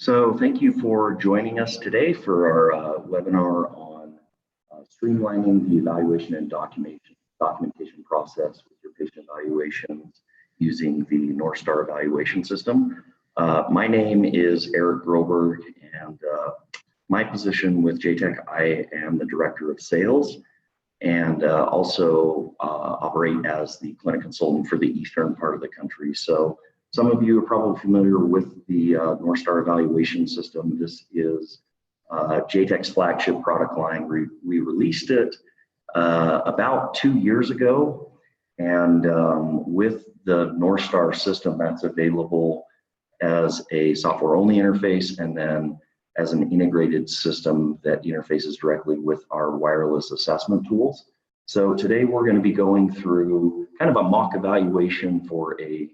So thank you for joining us today for our webinar on streamlining the evaluation and documentation process with your patient evaluations using the Northstar evaluation system. My name is Erik Groberg, and my position with JTECH, I am the Director of Sales and also operate as the clinic consultant for the eastern part of the country. So some of you are probably familiar with the Northstar evaluation system. This is JTECH's flagship product line. We released it about 2 years ago, and with the Northstar system, that's available as a software-only interface, and then as an integrated system that interfaces directly with our wireless assessment tools. So today we're going to be going through kind of a mock evaluation for a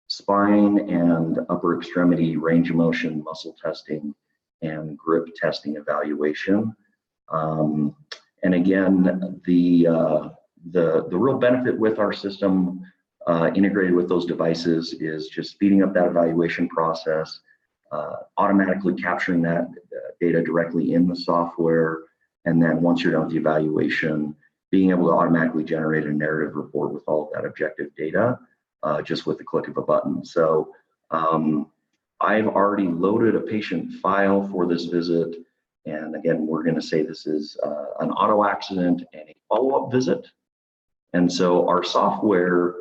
spine and upper extremity range of motion muscle testing and grip testing evaluation. And again, the real benefit with our system integrated with those devices is just speeding up that evaluation process, automatically capturing that data directly in the software, and then once you're done with the evaluation, being able to automatically generate a narrative report with all of that objective data just with the click of a button. So I've already loaded a patient file for this visit, and again, we're going to say this is an auto accident and a follow-up visit. And so our software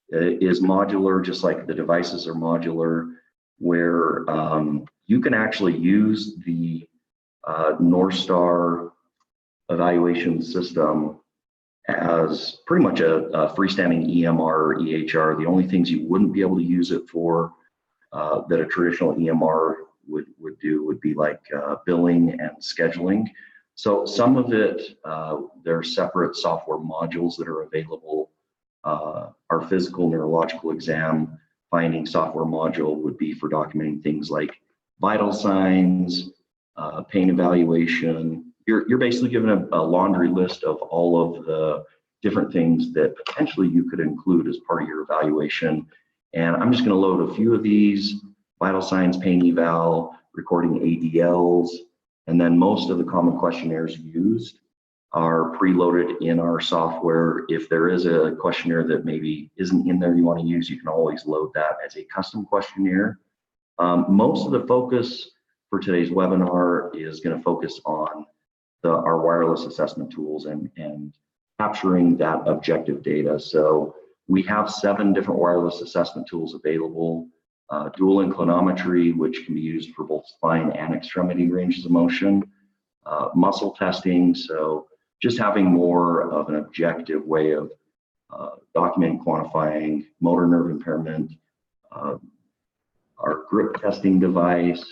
is modular, just like the devices are modular, where you can actually use the Northstar evaluation system as pretty much a freestanding EMR or EHR. The only things you wouldn't be able to use it for that a traditional EMR would do would be like billing and scheduling. So some of it, there are separate software modules that are available. Our physical neurological exam finding software module would be for documenting things like vital signs, pain evaluation. You're basically given a laundry list of all of the different things that potentially you could include as part of your evaluation. And I'm just going to load a few of these: vital signs, pain eval, recording ADLs, and then most of the common questionnaires used are preloaded in our software. If there is a questionnaire that maybe isn't in there you want to use, you can always load that as a custom questionnaire. Most of the focus for today's webinar is going to focus on our wireless assessment tools and capturing that objective data. So we have 7 different wireless assessment tools available. Dual inclinometry, which can be used for both spine and extremity ranges of motion. Muscle testing, so just having more of an objective way of documenting, quantifying motor nerve impairment. Our grip testing device.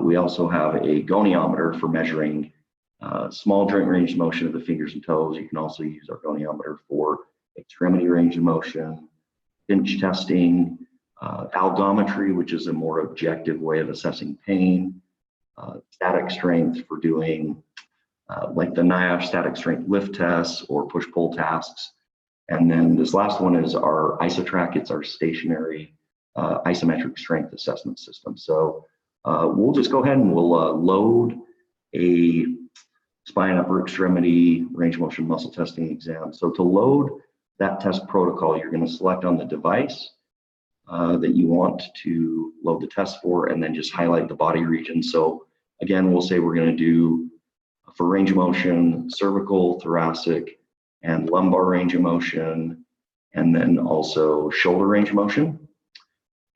We also have a goniometer for measuring small joint range of motion of the fingers and toes. You can also use our goniometer for extremity range of motion. Pinch testing, aldometry, which is a more objective way of assessing pain. Static strength for doing like the NIOSH static strength lift tests or push-pull tasks. And then this last one is our isotrack. It's our stationary isometric strength assessment system. So we'll just go ahead and we'll load a spine upper extremity range of motion muscle testing exam. So to load that test protocol, you're going to select on the device that you want to load the test for, and then just highlight the body region. So again, we'll say we're going to do for range of motion, cervical, thoracic, and lumbar range of motion, and then also shoulder range of motion.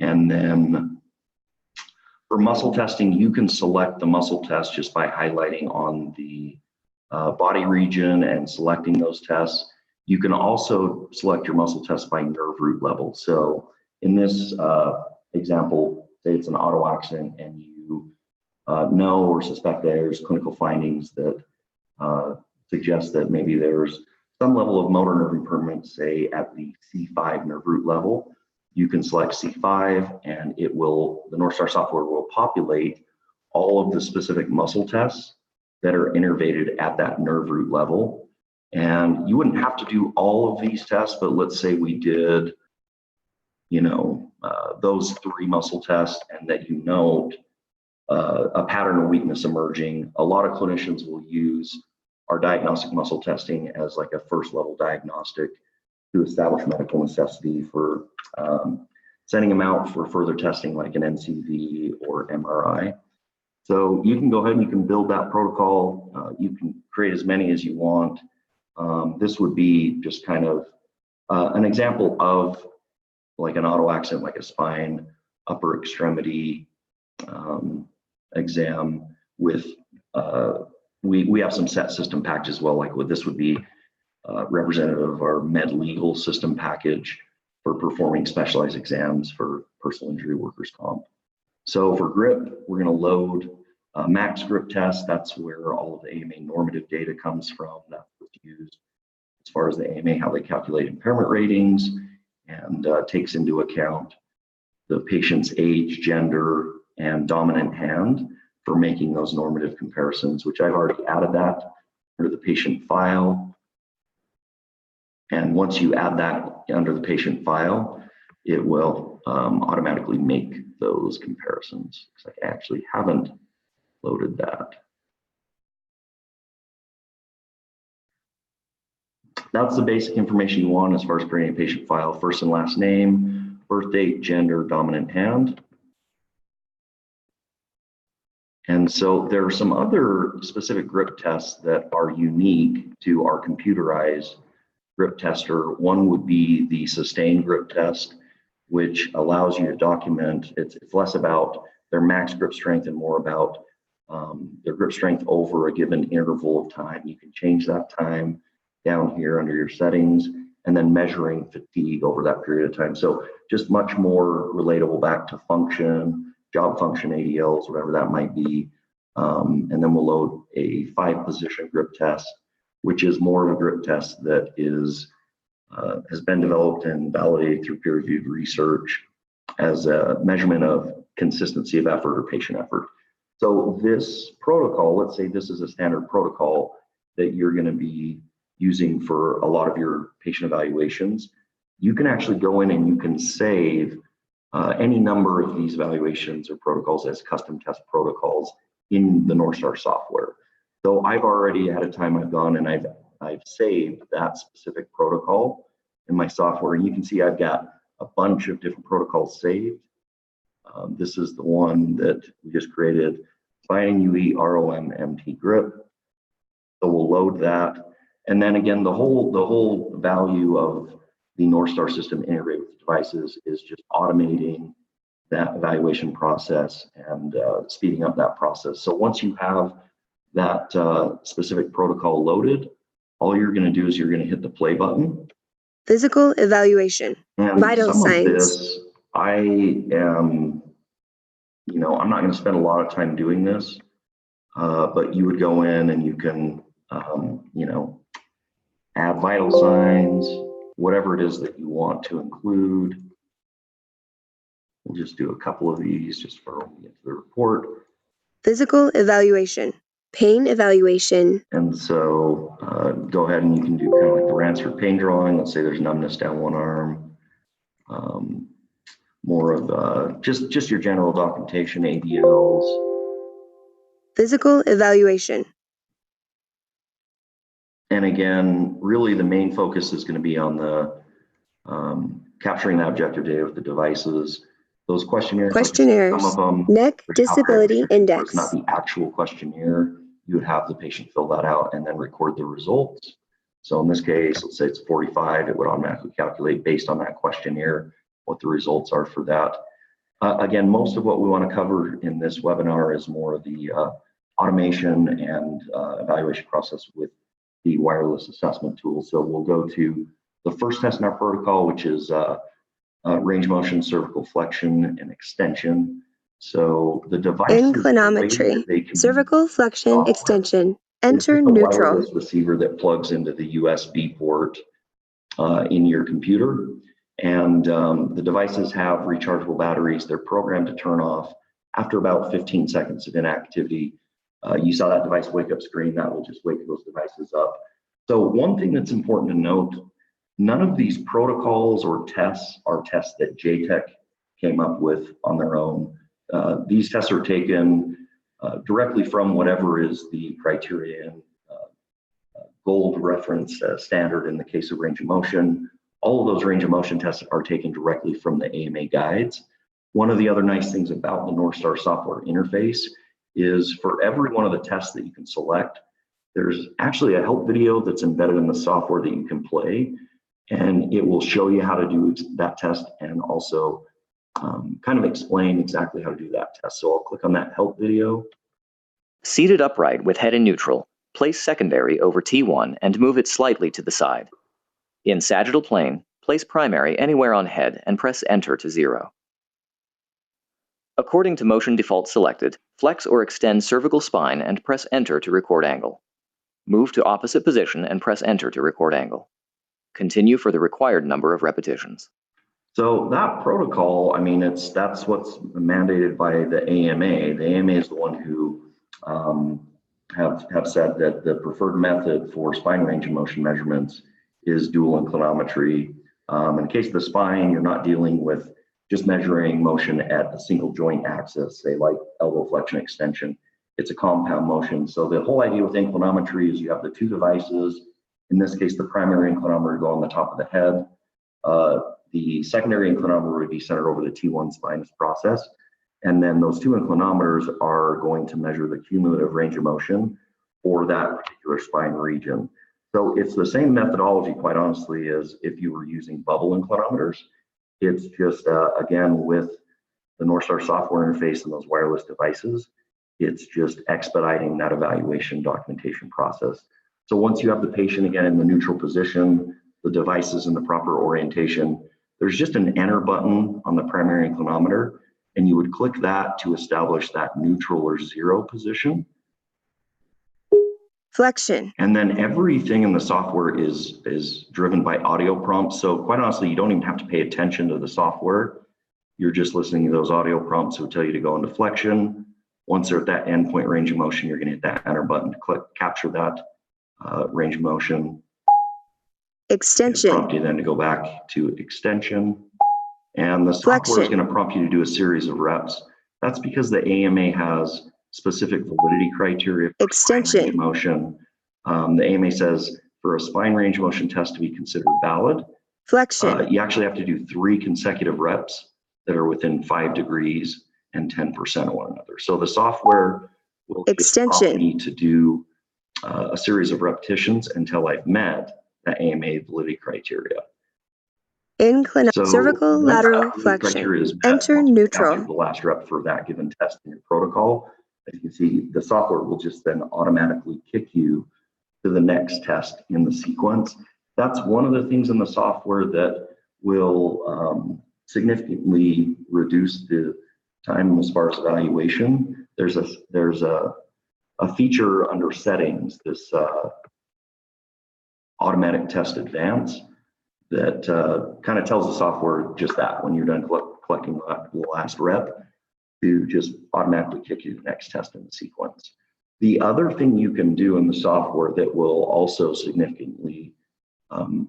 And then for muscle testing, you can select the muscle test just by highlighting on the body region and selecting those tests. You can also select your muscle test by nerve root level. So in this example, say it's an auto accident and you know or suspect there's clinical findings that suggest that maybe there's some level of motor nerve impairment, say at the C5 nerve root level. You can select C5 and the Northstar software will populate all of the specific muscle tests that are innervated at that nerve root level. And you wouldn't have to do all of these tests, but let's say we did, those 3 muscle tests, and that you note a pattern of weakness emerging. A lot of clinicians will use our diagnostic muscle testing as like a first level diagnostic to establish medical necessity for sending them out for further testing like an NCV or MRI. So you can go ahead and you can build that protocol. You can create as many as you want. This would be just kind of an example of like an auto accident, like a spine, upper extremity exam with, we have some set system packages as well, like this would be representative of our med legal system package for performing specialized exams for personal injury workers' comp. So for grip, we're going to load max grip test. That's where all of the AMA normative data comes from. That's what's used as far as the AMA, how they calculate impairment ratings, and takes into account the patient's age, gender, and dominant hand for making those normative comparisons, which I've already added that under the patient file. And once you add that under the patient file, it will automatically make those comparisons. Looks like I actually haven't loaded that. That's the basic information you want as far as creating a patient file: first and last name, birth date, gender, dominant hand. And so there are some other specific grip tests that are unique to our computerized grip tester. One would be the sustained grip test, which allows you to document, it's less about their max grip strength and more about their grip strength over a given interval of time. You can change that time down here under your settings, and then measuring fatigue over that period of time. So just much more relatable back to function, job function, ADLs, whatever that might be. And then we'll load a 5-position grip test, which is more of a grip test that is has been developed and validated through peer-reviewed research as a measurement of consistency of effort or patient effort. So this protocol, let's say this is a standard protocol that you're going to be using for a lot of your patient evaluations. You can actually go in and you can save any number of these evaluations or protocols as custom test protocols in the Northstar software. So I've already, at a time I've gone and I've saved that specific protocol in my software, and you can see I've got a bunch of different protocols saved. This is the one that we just created, Spine UE ROM MT grip. So we'll load that, and then again, the whole value of the Northstar system integrated with devices is just automating that evaluation process and speeding up that process. So once you have that specific protocol loaded, all you're going to do is you're going to hit the play button. Physical evaluation, and vital some signs. Of this, I am, I'm not going to spend a lot of time doing this, but you would go in and you can, add vital signs, whatever it is that you want to include. We'll just do a couple of these just for when we get to the report. Physical evaluation, pain evaluation. And so go ahead and you can do kind of like the Ransford pain drawing. Let's say there's numbness down one arm. More of just your general documentation, ADLs. Physical evaluation. And again, really the main focus is going to be on the capturing that objective data with the devices. Those questionnaires, Questionnaires, some of them, neck disability index. It's not the actual questionnaire. You would have the patient fill that out and then record the results. So in this case, let's say it's 45, it would automatically calculate based on that questionnaire what the results are for that. Again, most of what we want to cover in this webinar is more of the automation and evaluation process with the wireless assessment tool. So we'll go to the first test in our protocol, which is range motion, cervical flexion, and extension. So the device inclinometry, cervical flexion, software. extension. Enter a neutral. Wireless receiver that plugs into the USB port in your computer. And the devices have rechargeable batteries. They're programmed to turn off after about 15 seconds of inactivity. You saw that device wake up screen, that will just wake those devices up. So one thing that's important to note, none of these protocols or tests are tests that JTECH came up with on their own. These tests are taken directly from whatever is the criterion, gold reference standard in the case of range of motion. All of those range of motion tests are taken directly from the AMA guides. One of the other nice things about the Northstar software interface is for every one of the tests that you can select, there's actually a help video that's embedded in the software that you can play, and it will show you how to do that test and also kind of explain exactly how to do that test. So I'll click on that help video. Seated upright with head in neutral, place secondary over T1 and move it slightly to the side. In sagittal plane, place primary anywhere on head and press enter to 0. According to motion default selected, flex or extend cervical spine and press enter to record angle. Move to opposite position and press enter to record angle. Continue for the required number of repetitions. So that protocol, I mean, that's what's mandated by the AMA. The AMA is the one who have said that the preferred method for spine range of motion measurements is dual inclinometry. In the case of the spine, you're not dealing with just measuring motion at a single joint axis, say like elbow flexion extension. It's a compound motion. So the whole idea with inclinometry is you have the two devices. In this case, the primary inclinometer go on the top of the head. The secondary inclinometer would be centered over the T1 spinous process. And then those two inclinometers are going to measure the cumulative range of motion for that particular spine region. So it's the same methodology, quite honestly, as if you were using bubble inclinometers. It's just, again, with the Northstar software interface and those wireless devices, it's just expediting that evaluation documentation process. So once you have the patient again in the neutral position, the device is in the proper orientation, there's just an enter button on the primary inclinometer, and you would click that to establish that neutral or 0 position. Flexion. And then everything in the software is driven by audio prompts. So quite honestly, you don't even have to pay attention to the software. You're just listening to those audio prompts that will tell you to go into flexion. Once they're at that endpoint range of motion, you're gonna hit that enter button to capture that range of motion. Extension. Prompt you then to go back to extension. And the software is going to prompt you to do a series of reps. That's because the AMA has specific validity criteria for Extension. range of motion. The AMA says for a spine range of motion test to be considered valid, Flexion. you actually have to do 3 consecutive reps that are within 5 degrees and 10% of one another. So the software will prompt me to do a series of repetitions until I've met the AMA validity criteria. Cervical lateral flexion. Enter neutral. The last rep for that given test in your protocol. As you can see, the software will just then automatically kick you to the next test in the sequence. That's one of the things in the software that will significantly reduce the time as far as evaluation. There's a feature under settings, this automatic test advance, that kind of tells the software just that when you're done collecting the last rep, to just automatically kick you to the next test in the sequence. The other thing you can do in the software that will also significantly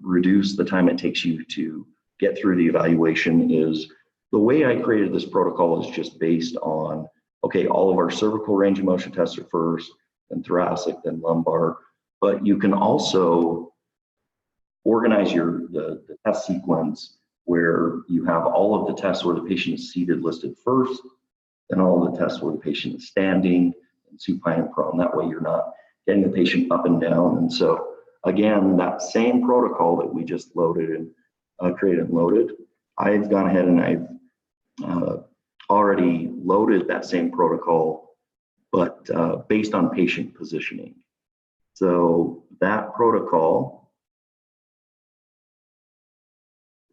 reduce the time it takes you to get through the evaluation is the way I created this protocol is just based on, okay, all of our cervical range of motion tests are first, then thoracic, then lumbar, but you can also organize the test sequence where you have all of the tests where the patient is seated listed first, then all of the tests where the patient is standing and supine and prone. That way you're not getting the patient up and down. And so again, that same protocol that we just loaded and created and loaded, I've gone ahead and I've already loaded that same protocol, but based on patient positioning. So that protocol,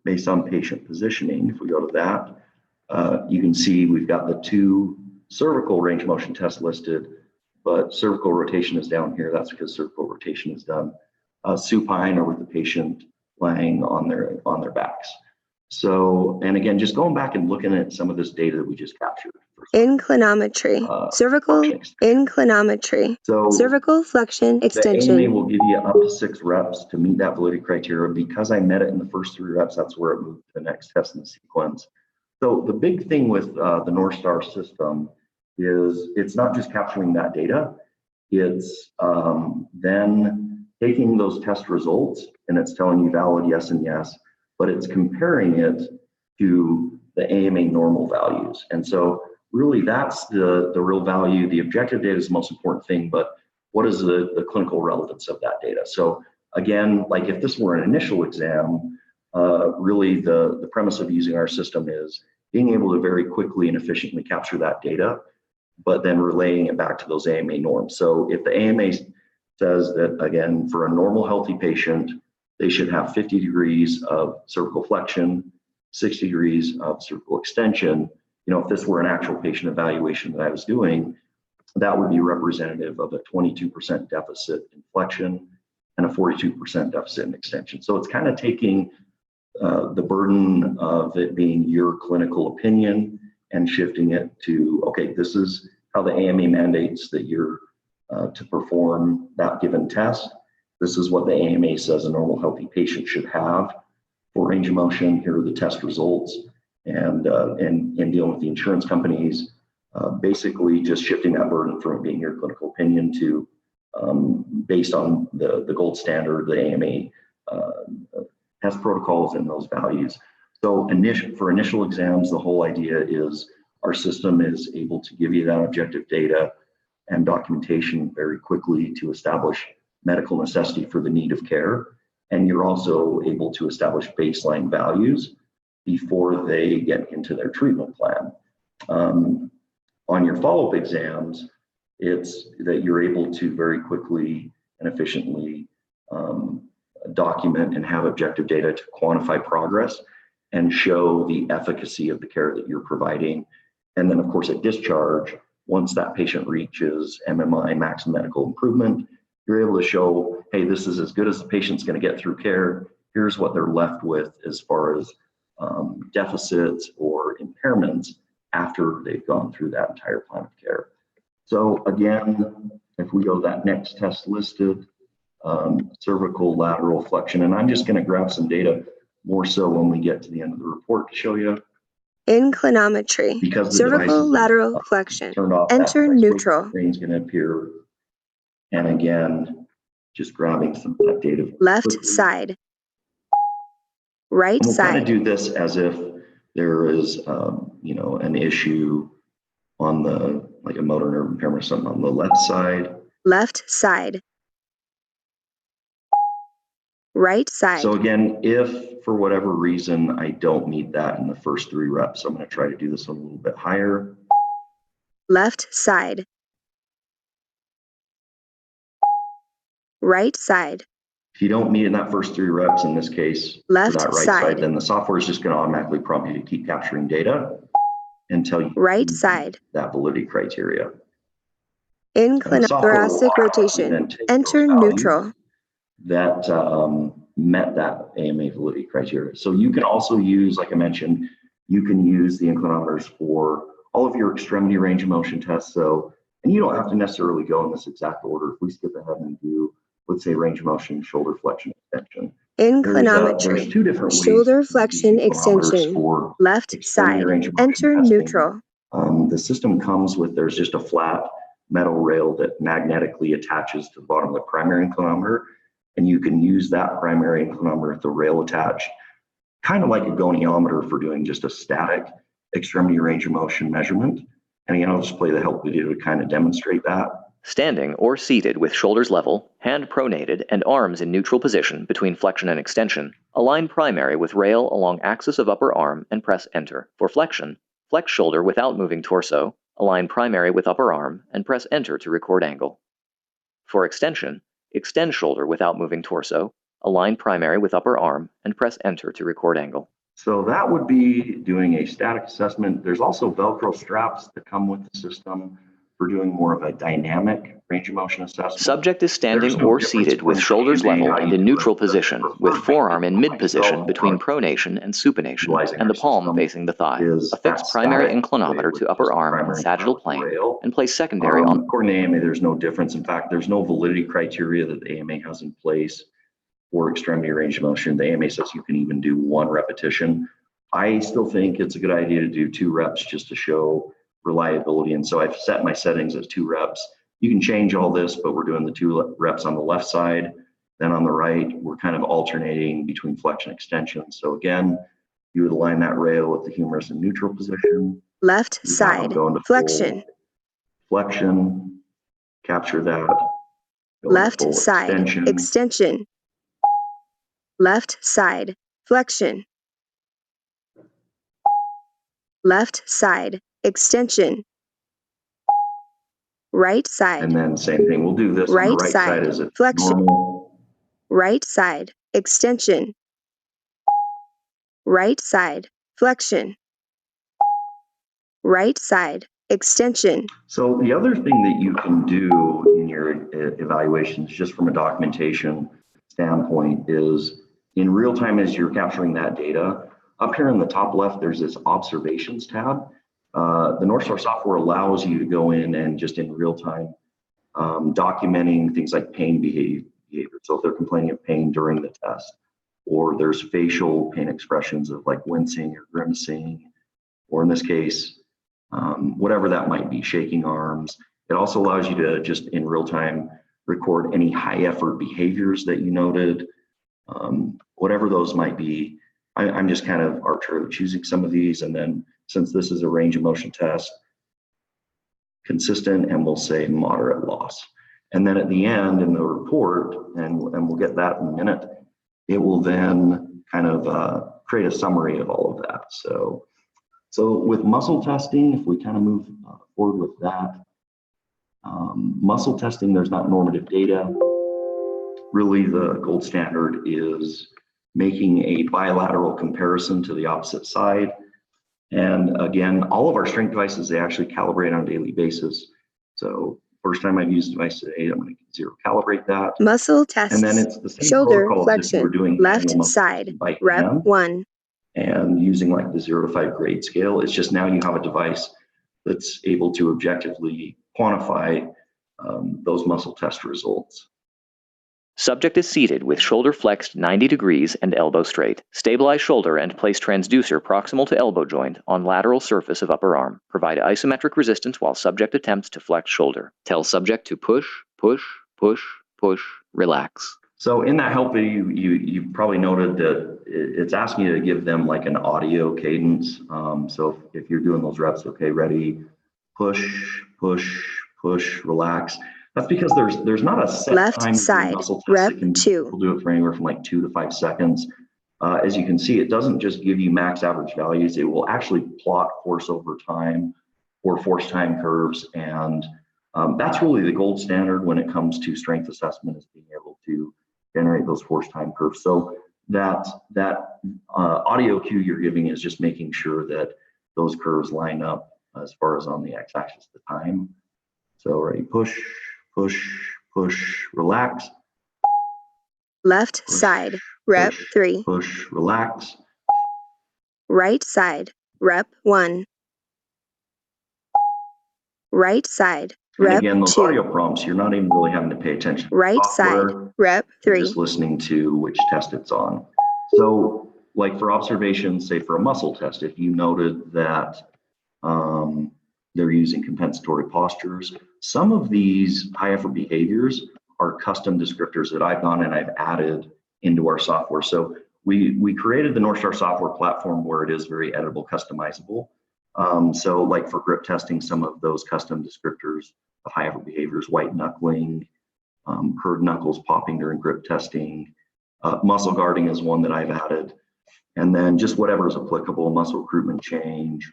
based on patient positioning, if we go to that, you can see we've got the 2 cervical range of motion tests listed, but cervical rotation is down here. That's because cervical rotation is done supine or with the patient lying on their backs. So, and again, just going back and looking at some of this data that we just captured. Inclinometry, cervical inclinometry, so cervical flexion extension. The AMA will give you up to 6 reps to meet that validity criteria. Because I met it in the first 3 reps, that's where it moved to the next test in the sequence. So the big thing with the Northstar system is it's not just capturing that data, it's then taking those test results and it's telling you valid yes and yes, but it's comparing it to the AMA normal values. And so really that's the real value. The objective data is the most important thing, but what is the clinical relevance of that data? So again, like if this were an initial exam, really the premise of using our system is being able to very quickly and efficiently capture that data, but then relaying it back to those AMA norms. So if the AMA says that, again, for a normal healthy patient, they should have 50 degrees of cervical flexion, 60 degrees of cervical extension, you know, if this were an actual patient evaluation that I was doing, that would be representative of a 22% deficit in flexion and a 42% deficit in extension. So it's kind of taking the burden of it being your clinical opinion and shifting it to, okay, this is how the AMA mandates that you're to perform that given test. This is what the AMA says a normal healthy patient should have for range of motion. Here are the test results, and dealing with the insurance companies, basically just shifting that burden from it being your clinical opinion to based on the gold standard, the AMA test protocols and those values. So for initial exams, the whole idea is our system is able to give you that objective data and documentation very quickly to establish medical necessity for the need of care. And you're also able to establish baseline values before they get into their treatment plan. On your follow-up exams, it's that you're able to very quickly and efficiently document and have objective data to quantify progress and show the efficacy of the care that you're providing. And then of course at discharge, once that patient reaches MMI, maximum medical improvement, you're able to show, hey, this is as good as the patient's going to get through care. Here's what they're left with as far as deficits or impairments after they've gone through that entire plan of care. So again, if we go to that next test listed, cervical lateral flexion, and I'm just going to grab some data more so when we get to the end of the report to show you. Inclinometry, Because cervical lateral flexion, enter neutral. Screen's going to appear. And again, just grabbing some of that data. Left side, right we'll side. Kind of do this as if there is, you know, an issue on the, like a motor nerve impairment or something on the left side. Left side. Right side. So again, if for whatever reason I don't meet that in the first 3 reps, I'm going to try to do this a little bit higher. Left side. Right side. If you don't meet in that first 3 reps, in this case, left for that right side, then the software is just going to automatically prompt you to keep capturing data until you right side. That validity criteria. Thoracic rotation. Enter neutral. That met that AMA validity criteria. So you can also use, like I mentioned, you can use the inclinometers for all of your extremity range of motion tests. So, and you don't have to necessarily go in this exact order. If we skip ahead and do, let's say, range of motion, shoulder flexion, extension. Inclinometry. There's 2 different ways. Shoulder flexion, extension. Left side. Enter neutral. The system comes with, there's just a flat metal rail that magnetically attaches to the bottom of the primary inclinometer. And you can use that primary inclinometer with the rail attached, kind of like a goniometer for doing just a static extremity range of motion measurement. And again, I'll just play the help video to kind of demonstrate that. Standing or seated with shoulders level, hand pronated, and arms in neutral position between flexion and extension, align primary with rail along axis of upper arm and press enter. For flexion, flex shoulder without moving torso, align primary with upper arm, and press enter to record angle. For extension, extend shoulder without moving torso, align primary with upper arm, and press enter to record angle. So that would be doing a static assessment. There's also Velcro straps that come with the system for doing more of a dynamic range of motion assessment. Subject is standing or seated with shoulders level and in neutral position, with forearm in mid position between pronation and supination, and the palm facing the thigh. Affix primary inclinometer to upper arm in sagittal plane, and place secondary on. According to AMA, there's no difference. In fact, there's no validity criteria that the AMA has in place for extremity range of motion. The AMA says you can even do 1 repetition. I still think it's a good idea to do 2 reps just to show reliability. And so I've set my settings as 2 reps. You can change all this, but we're doing the 2 reps on the left side. Then on the right, we're kind of alternating between flexion and extension. So again, you would align that rail with the humerus in neutral position. Left side, flexion. Flexion, capture that. Left side, extension. Left side, flexion. Left side, extension. Right side. And then same thing, we'll do this on the right side as it's flexion. Normal. Right side, extension. Right side, flexion. Right side, extension. So the other thing that you can do in your evaluations, just from a documentation standpoint, is in real time as you're capturing that data, up here in the top left, there's this observations tab. The Northstar software allows you to go in and just in real time documenting things like pain behavior. So if they're complaining of pain during the test, or there's facial pain expressions of like wincing or grimacing, or in this case, whatever that might be, shaking arms. It also allows you to just in real time record any high effort behaviors that you noted, whatever those might be. I'm just kind of arbitrarily choosing some of these, and then since this is a range of motion test, consistent, and we'll say moderate loss. And then at the end in the report, and we'll get that in a minute, it will then kind of create a summary of all of that. So with muscle testing, if we kind of move forward with that, muscle testing, there's not normative data. Really, the gold standard is making a bilateral comparison to the opposite side. And again, all of our strength devices, they actually calibrate on a daily basis. So first time I've used a device today, I'm going to zero calibrate that. Muscle tests. And then it's the same shoulder flexion. We're doing left side, rep 1. And using like the 0 to 5 grade scale. It's just now you have a device that's able to objectively quantify those muscle test results. Subject is seated with shoulder flexed 90 degrees and elbow straight. Stabilize shoulder and place transducer proximal to elbow joint on lateral surface of upper arm. Provide isometric resistance while subject attempts to flex shoulder. Tell subject to push, push, push, push, relax. So in that help video, you probably noted that it's asking you to give them like an audio cadence. So if you're doing those reps, okay, ready, push, push, push, relax. That's because there's not a set left time side, muscle test. rep 2. We'll do it for anywhere from like 2 to 5 seconds. As you can see, it doesn't just give you max average values. It will actually plot force over time or force time curves. And that's really the gold standard when it comes to strength assessment, is being able to generate those force time curves. So that audio cue you're giving is just making sure that those curves line up as far as on the x-axis, the time. So ready, push, push, push, relax. Left side, rep 3. Push, relax. Right side, rep 1. Right side, rep 2. And again, those audio prompts, you're not even really having to pay attention. Right side, rep 3. Just listening to which test it's on. So like for observations, say for a muscle test, if you noted that they're using compensatory postures, some of these high effort behaviors are custom descriptors that I've gone and I've added into our software. So we created the Northstar software platform where it is very editable, customizable. So like for grip testing, some of those custom descriptors of high effort behaviors, white knuckling, curved knuckles popping during grip testing, muscle guarding is one that I've added. And then just whatever is applicable, muscle recruitment change.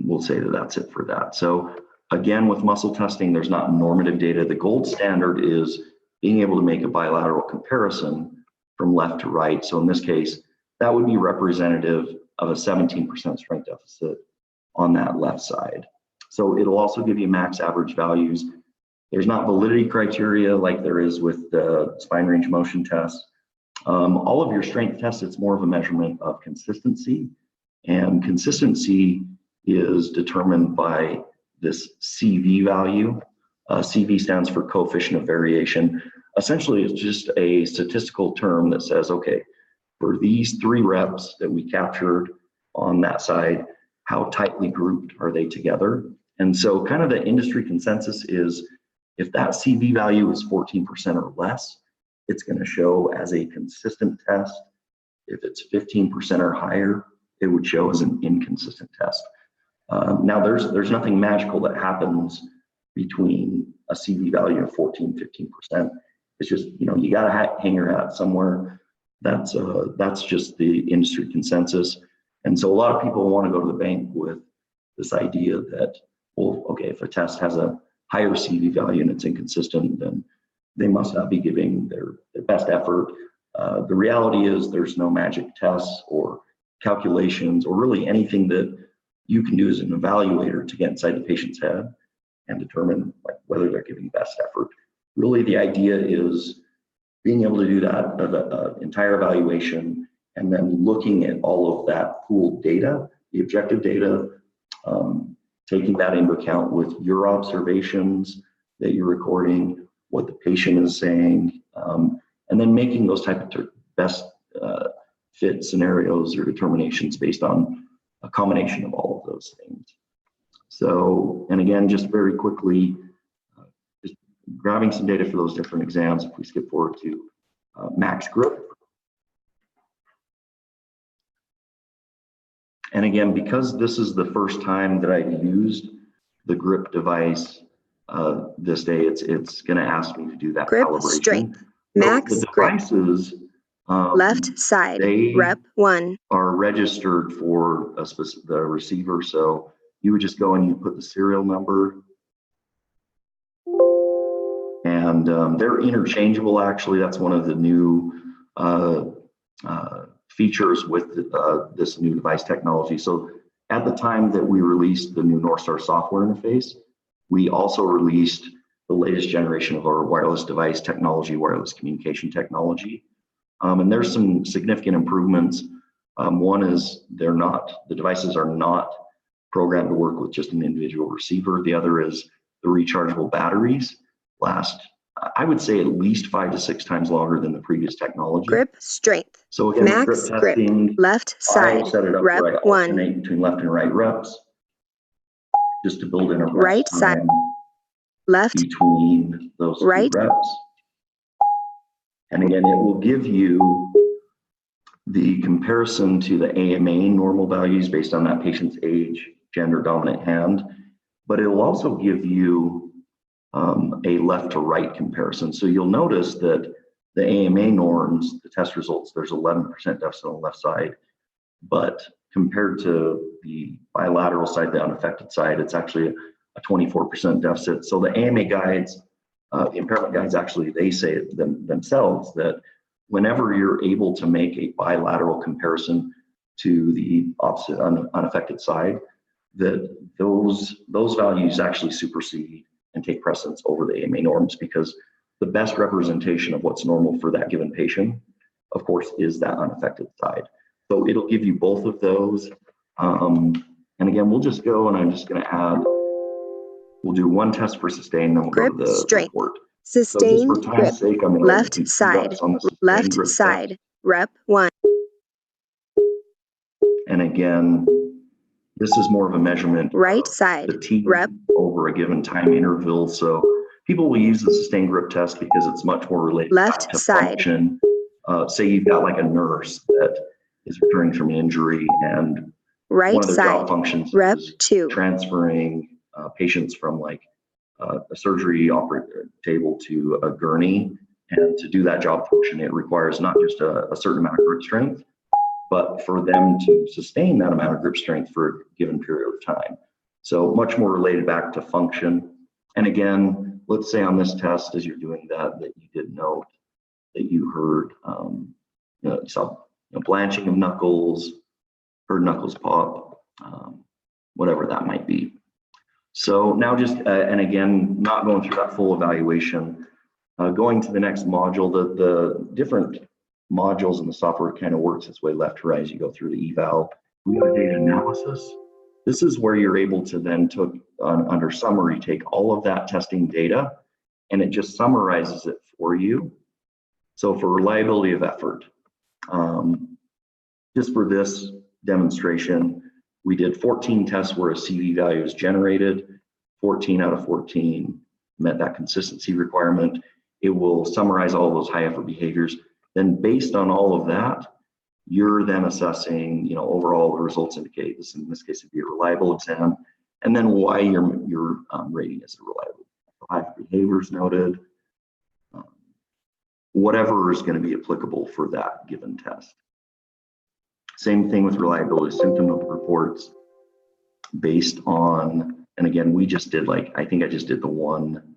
We'll say that that's it for that. So again, with muscle testing, there's not normative data. The gold standard is being able to make a bilateral comparison from left to right. So in this case, that would be representative of a 17% strength deficit on that left side. So it'll also give you max average values. There's not validity criteria like there is with the spine range motion tests. All of your strength tests, it's more of a measurement of consistency, and consistency is determined by this CV value. CV stands for coefficient of variation. Essentially, it's just a statistical term that says, okay, for these 3 reps that we captured on that side, how tightly grouped are they together. And so kind of the industry consensus is if that CV value is 14% or less, it's going to show as a consistent test. If it's 15% or higher, it would show as an inconsistent test. Now there's nothing magical that happens between a CV value of 14, 15%. It's just, you know, you got to hang your hat somewhere. That's just the industry consensus. And so a lot of people want to go to the bank with this idea that, well, okay, if a test has a higher CV value and it's inconsistent, then they must not be giving their best effort. The reality is there's no magic tests or calculations or really anything that you can do as an evaluator to get inside the patient's head and determine like whether they're giving best effort. Really, the idea is being able to do that entire evaluation and then looking at all of that pooled data, the objective data, taking that into account with your observations that you're recording, what the patient is saying, and then making those type of best fit scenarios or determinations based on a combination of all of those things. So, and again, just very quickly, just grabbing some data for those different exams. If we skip forward to max grip. And again, because this is the first time that I've used the grip device this day, it's going to ask me to do that grip calibration. Strength, max the devices, left side, rep 1. Are registered for the receiver. So you would just go and you put the serial number. And they're interchangeable, actually. That's one of the new features with this new device technology. So at the time that we released the new Northstar software interface, we also released the latest generation of our wireless device technology, wireless communication technology. And there's some significant improvements. One is the devices are not programmed to work with just an individual receiver. The other is the rechargeable batteries last, I would say, at least 5 to 6 times longer than the previous technology. Grip strength. So again, max grip testing, grip, left side, set it up rep where I 1. alternate between left and right reps, just to build in a right side, left between those right 2 reps. And again, it will give you the comparison to the AMA normal values based on that patient's age, gender, dominant hand, but it will also give you a left to right comparison. So you'll notice that the AMA norms, the test results, there's 11% deficit on the left side, but compared to the bilateral side, the unaffected side, it's actually a 24% deficit. So the AMA guides, the impairment guides, actually, they say themselves that whenever you're able to make a bilateral comparison to the opposite unaffected side, that those values actually supersede and take precedence over the AMA norms, because the best representation of what's normal for that given patient, of course, is that unaffected side. So it'll give you both of those. And again, we'll just go and I'm just going to add, we'll do 1 test for sustain, then we'll grip go to the strength. report. Sustained so grip, sake, I'm left side, left side, rep 1. And again, this is more of a measurement right side, fatigue rep over a given time interval. So people will use the sustained grip test because it's much more related left to side. function. Say you've got like a nurse that is returning from an injury and right one of their side, job functions rep is 2. transferring patients from like a surgery table to a gurney. And to do that job function, it requires not just a certain amount of grip strength, but for them to sustain that amount of grip strength for a given period of time. So much more related back to function. And again, let's say on this test, as you're doing that you did note that you heard, you saw blanching of knuckles, heard knuckles pop, whatever that might be. So now just, and again, not going through that full evaluation, going to the next module, the different modules in the software kind of works its way left to right as you go through the eval. We have data analysis. This is where you're able to then under summary, take all of that testing data and it just summarizes it for you. So for reliability of effort, just for this demonstration, We did 14 tests where a CV value was generated. 14 out of 14 met that consistency requirement. It will summarize all those high effort behaviors. Then based on all of that, you're then assessing, you know, overall the results indicate this, in this case, it'd be a reliable exam, and then why your rating is reliable. High behaviors noted, whatever is going to be applicable for that given test. Same thing with reliability symptom reports based on, and again, we just did like, I think I just did the one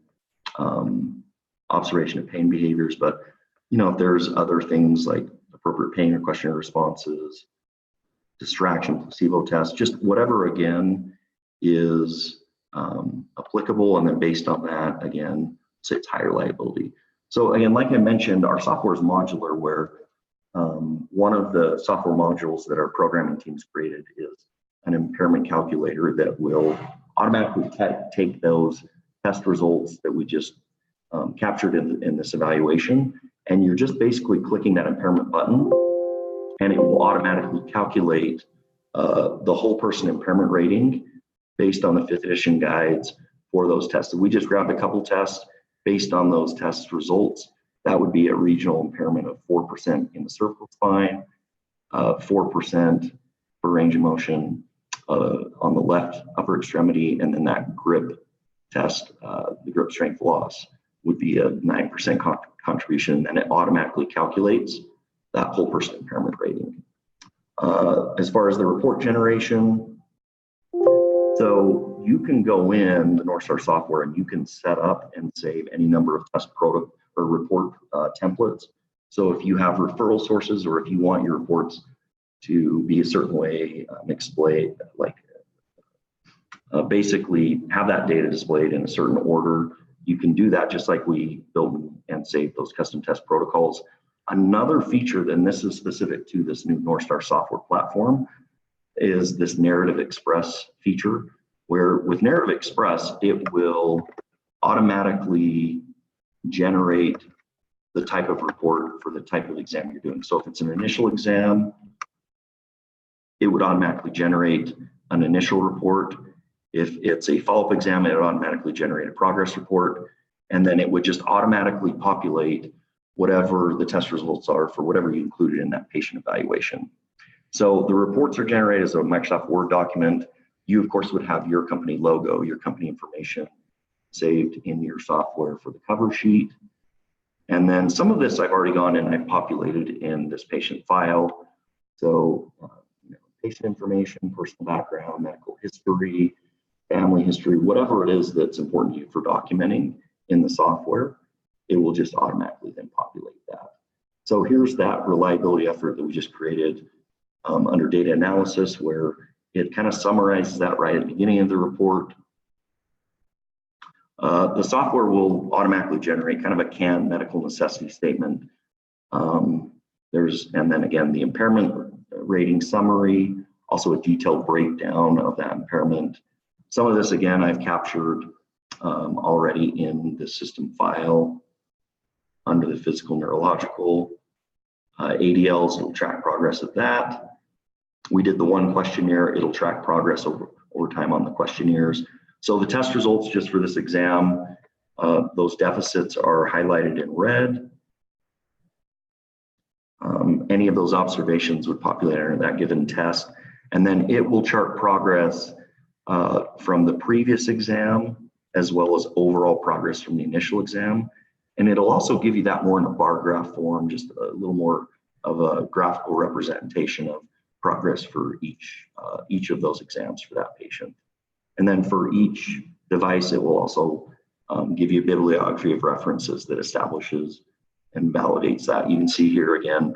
observation of pain behaviors, but you know, if there's other things like appropriate pain or questionnaire responses, distraction, placebo test, just whatever again is applicable, and then based on that, again, say it's high reliability. So again, like I mentioned, our software is modular, where one of the software modules that our programming teams created is an impairment calculator that will automatically take those test results that we just captured in this evaluation, and you're just basically clicking that impairment button, and it will automatically calculate the whole person impairment rating based on the 5th edition guides for those tests. So we just grabbed a couple tests based on those test results. That would be a regional impairment of 4% in the cervical spine, 4% for range of motion on the left upper extremity, and then that grip test, the grip strength loss, would be a 9% contribution, and it automatically calculates that whole person impairment rating. As far as the report generation, so you can go in the Northstar software and you can set up and save any number of test or report templates. So if you have referral sources, or if you want your reports to be a certain way displayed, like basically have that data displayed in a certain order, you can do that just like we build and save those custom test protocols. Another feature, and this is specific to this new Northstar software platform, is this Narrative Express feature, where with Narrative Express, it will automatically generate the type of report for the type of exam you're doing. So if it's an initial exam, it would automatically generate an initial report. If it's a follow-up exam, it would automatically generate a progress report, and then it would just automatically populate whatever the test results are for whatever you included in that patient evaluation. So the reports are generated as a Microsoft Word document. You, of course, would have your company logo, your company information saved in your software for the cover sheet. And then some of this I've already gone and I've populated in this patient file. So patient information, personal background, medical history, family history, whatever it is that's important to you for documenting in the software, it will just automatically then populate that. So here's that reliability effort that we just created under data analysis, where it kind of summarizes that right at the beginning of the report. The software will automatically generate kind of a canned medical necessity statement. And then again, the impairment rating summary, also a detailed breakdown of that impairment. Some of this, again, I've captured already in the system file under the physical neurological. ADLs will track progress of that. We did the one questionnaire, it'll track progress over time on the questionnaires. So the test results just for this exam, those deficits are highlighted in red. Any of those observations would populate under that given test. And then it will chart progress from the previous exam, as well as overall progress from the initial exam. And it'll also give you that more in a bar graph form, just a little more of a graphical representation of progress for each of those exams for that patient. And then for each device, it will also give you a bibliography of references that establishes and validates that. You can see here again,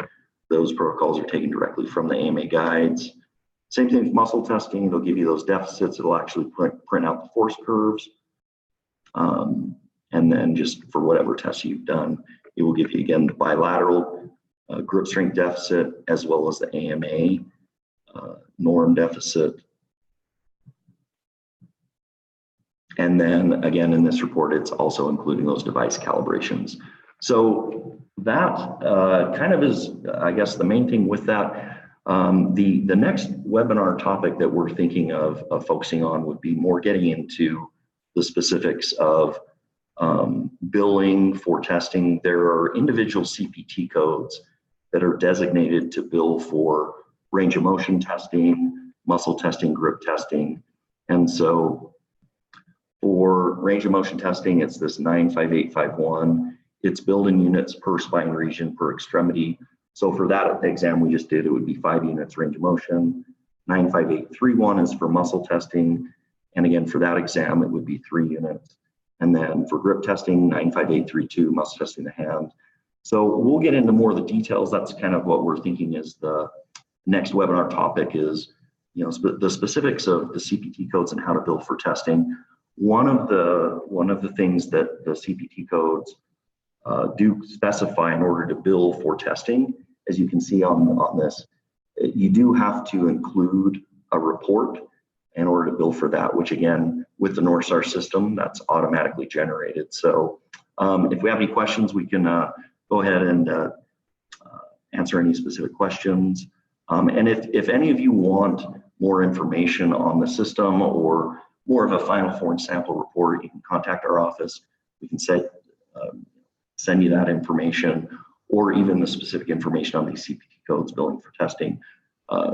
those protocols are taken directly from the AMA guides. Same thing with muscle testing, it'll give you those deficits, it'll actually print out the force curves. And then just for whatever tests you've done, it will give you again the bilateral grip strength deficit, as well as the AMA norm deficit. And then again, in this report, it's also including those device calibrations. So that kind of is, I guess, the main thing with that. The next webinar topic that we're thinking of focusing on would be more getting into the specifics of billing for testing. There are individual CPT codes that are designated to bill for range of motion testing, muscle testing, grip testing. And so for range of motion testing, it's this 95851. It's billed in units per spine region per extremity. So for that exam we just did, it would be 5 units range of motion. 95831 is for muscle testing. And again, for that exam, it would be 3 units. And then for grip testing, 95832, muscle testing the hand. So we'll get into more of the details. That's kind of what we're thinking is the next webinar topic is, the specifics of the CPT codes and how to bill for testing. One of the things that the CPT codes do specify in order to bill for testing, as you can see on this, you do have to include a report in order to bill for that, which again, with the Northstar system, that's automatically generated. So if we have any questions, we can go ahead and answer any specific questions. And if any of you want more information on the system or more of a final form sample report, you can contact our office. We can send you that information, or even the specific information on these CPT codes billing for testing.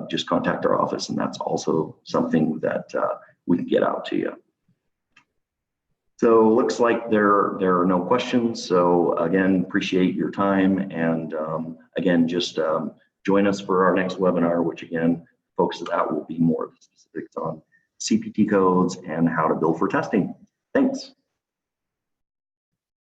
Just contact our office, and that's also something that we can get out to you. So looks like there are no questions. So again, appreciate your time, and again, just join us for our next webinar, which again, focus of that will be more of the specifics on CPT codes and how to bill for testing. Thanks.